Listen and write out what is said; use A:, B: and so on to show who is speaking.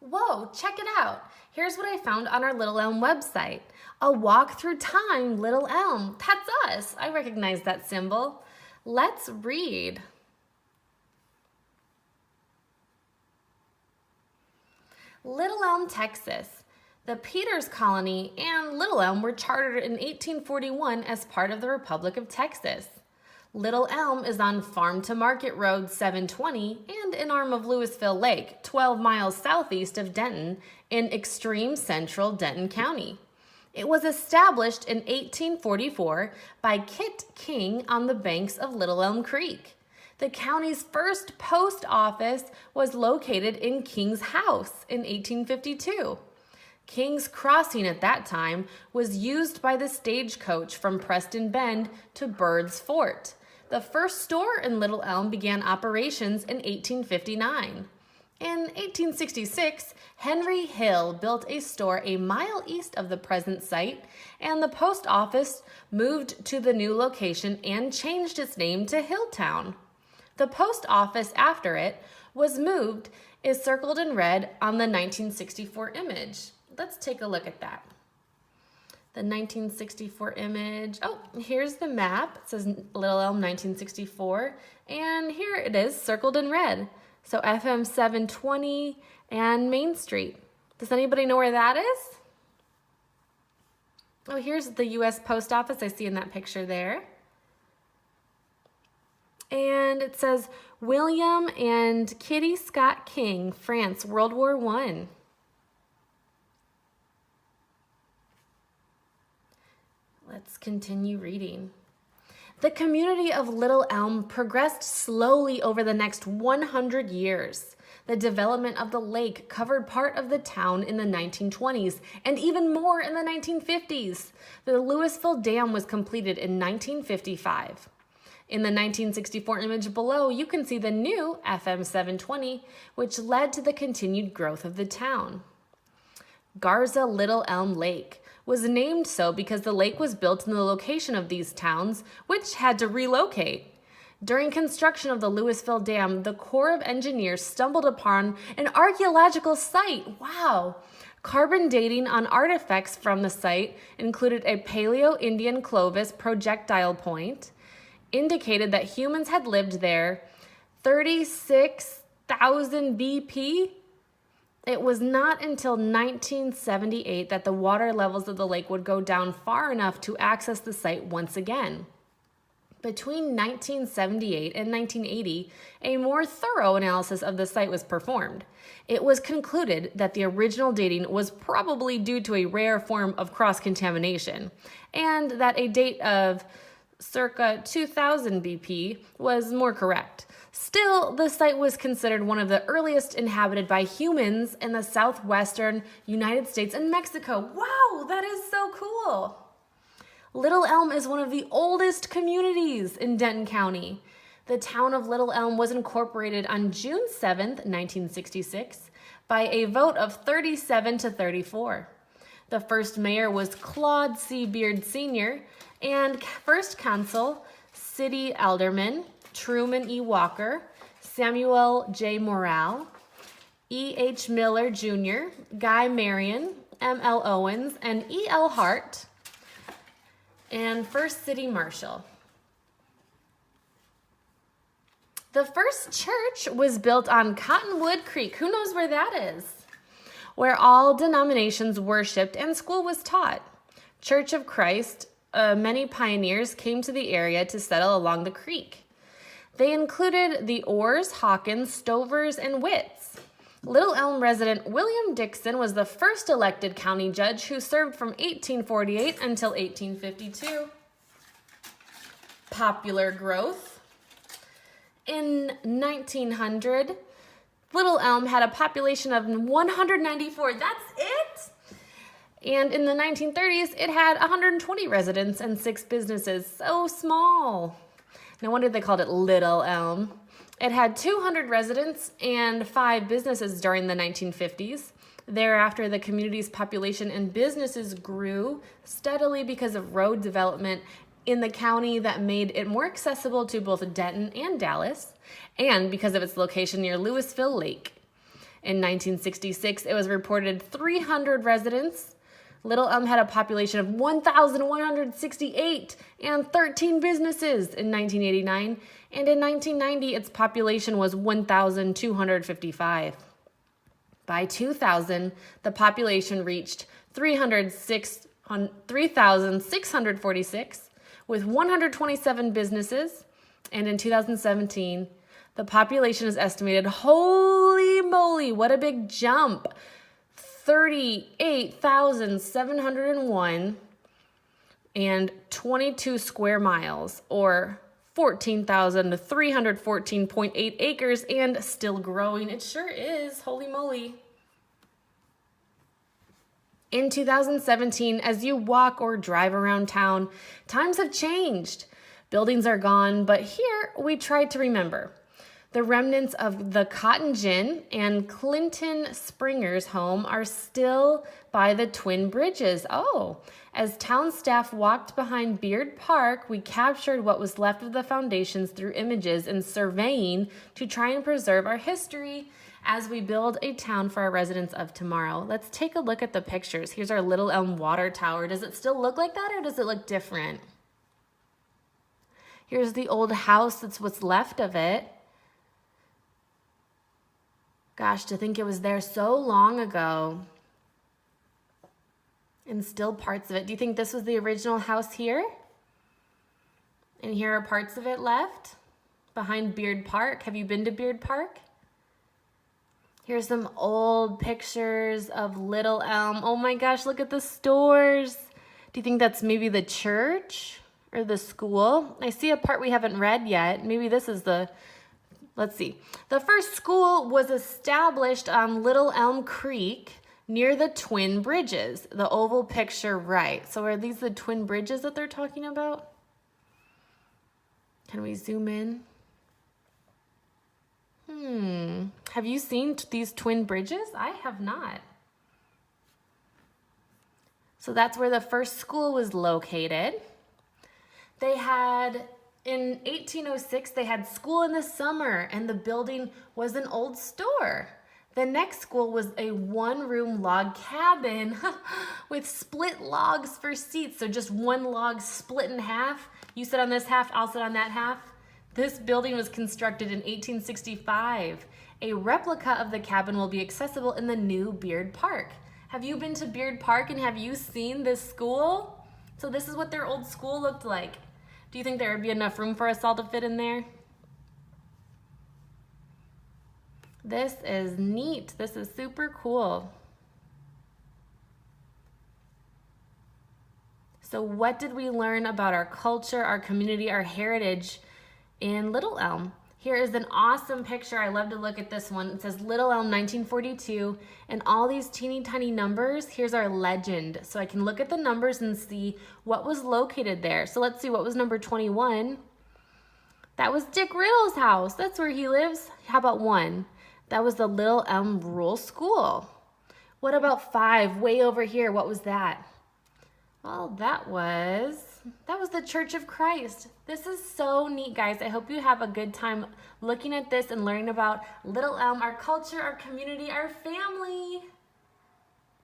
A: Whoa, check it out. Here's what I found on our Little Elm website. A walk through time, Little Elm. That's us. I recognize that symbol. Let's read. Little Elm, Texas. The Peters Colony and Little Elm were chartered in 1841 as part of the Republic of Texas. Little Elm is on Farm to Market Road 720 and an arm of Louisville Lake, 12 miles southeast of Denton in extreme central Denton County. It was established in 1844 by Kit King on the banks of Little Elm Creek. The county's first post office was located in King's House in 1852. King's Crossing at that time was used by the stagecoach from Preston Bend to Bird's Fort. The first store in Little Elm began operations in 1859. In 1866, Henry Hill built a store a mile east of the present site, and the post office moved to the new location and changed its name to Hilltown. The post office after it was moved is circled in red on the 1964 image. Let's take a look at that. The 1964 image. Oh, here's the map. It says Little Elm 1964. And here it is, circled in red. So FM 720 and Main Street. Does anybody know where that is? Oh, here's the U.S. Post Office I see in that picture there. And it says William and Kitty Scott King, France, World War I. Let's continue reading. The community of Little Elm progressed slowly over the next 100 years. The development of the lake covered part of the town in the 1920s and even more in the 1950s. The Louisville Dam was completed in 1955. In the 1964 image below, you can see the new FM 720, which led to the continued growth of the town. Garza Little Elm Lake was named so because the lake was built in the location of these towns, which had to relocate. During construction of the Louisville Dam, the Corps of Engineers stumbled upon an archaeological site. Wow! Carbon dating on artifacts from the site included a Paleo-Indian Clovis projectile point, indicated that humans had lived there 36,000 BP. It was not until 1978 that the water levels of the lake would go down far enough to access the site once again. Between 1978 and 1980, a more thorough analysis of the site was performed. It was concluded that the original dating was probably due to a rare form of cross-contamination, and that a date of circa 2000 BP was more correct. Still, the site was considered one of the earliest inhabited by humans in the southwestern United States and Mexico. Wow, that is so cool. Little Elm is one of the oldest communities in Denton County. The town of Little Elm was incorporated on June 7th, 1966, by a vote of 37 to 34. The first mayor was Claude C. Beard Sr., and first consul, city alderman, Truman E. Walker, Samuel J. Morale, E. H. Miller Jr., Guy Marion, M. L. Owens, and E. L. Hart, and first city marshal. The first church was built on Cottonwood Creek. Who knows where that is? Where all denominations worshiped and school was taught. Church of Christ, many pioneers came to the area to settle along the creek. They included the Orrs, Hawkins, Stovers, and Witts. Little Elm resident William Dixon was the first elected county judge who served from 1848 until 1852. Popular growth. In 1900, Little Elm had a population of 194. That's it? And in the 1930s, it had 120 residents and 6 businesses. So small. No wonder they called it Little Elm. It had 200 residents and 5 businesses during the 1950s. Thereafter, the community's population and businesses grew steadily because of road development in the county that made it more accessible to both Denton and Dallas, and because of its location near Louisville Lake. In 1966, it was reported 300 residents. Little Elm had a population of 1,168 and 13 businesses in 1989, and in 1990, its population was 1,255. By 2000, the population reached 3,646 with 127 businesses, and in 2017, the population is estimated, holy moly, what a big jump, 38,701 and 22 square miles, or 14,314.8 acres, and still growing. It sure is, holy moly. In 2017, as you walk or drive around town, times have changed. Buildings are gone, but here we tried to remember. The remnants of the Cotton Gin and Clinton Springer's home are still by the Twin Bridges. Oh, as town staff walked behind Beard Park, we captured what was left of the foundations through images and surveying to try and preserve our history as we build a town for our residents of tomorrow. Let's take a look at the pictures. Here's our Little Elm water tower. Does it still look like that, or does it look different? Here's the old house. That's what's left of it. Gosh, to think it was there so long ago. And still parts of it. Do you think this was the original house here? And here are parts of it left behind Beard Park. Have you been to Beard Park? Here's some old pictures of Little Elm. Oh my gosh, look at the stores. Do you think that's maybe the church or the school? I see a part we haven't read yet. Maybe this is the... Let's see. The first school was established on Little Elm Creek near the Twin Bridges. The oval picture right. So are these the Twin Bridges that they're talking about? Can we zoom in? Have you seen these Twin Bridges? I have not. So that's where the first school was located. They had... In 1806, they had school in the summer, and the building was an old store. The next school was a one-room log cabin with split logs for seats. So just one log split in half. You sit on this half, I'll sit on that half. This building was constructed in 1865. A replica of the cabin will be accessible in the new Beard Park. Have you been to Beard Park, and have you seen this school? So this is what their old school looked like. Do you think there would be enough room for us all to fit in there? This is neat. This is super cool. So what did we learn about our culture, our community, our heritage in Little Elm? Here is an awesome picture. I love to look at this one. It says Little Elm 1942, and all these teeny tiny numbers. Here's our legend. So I can look at the numbers and see what was located there. So let's see, what was number 21? That was Dick Riddle's house. That's where he lives. How about 1? That was the Little Elm Rural School. What about 5? Way over here, what was that? Well, that was the Church of Christ. This is so neat, guys. I hope you have a good time looking at this and learning about Little Elm, our culture, our community, our family.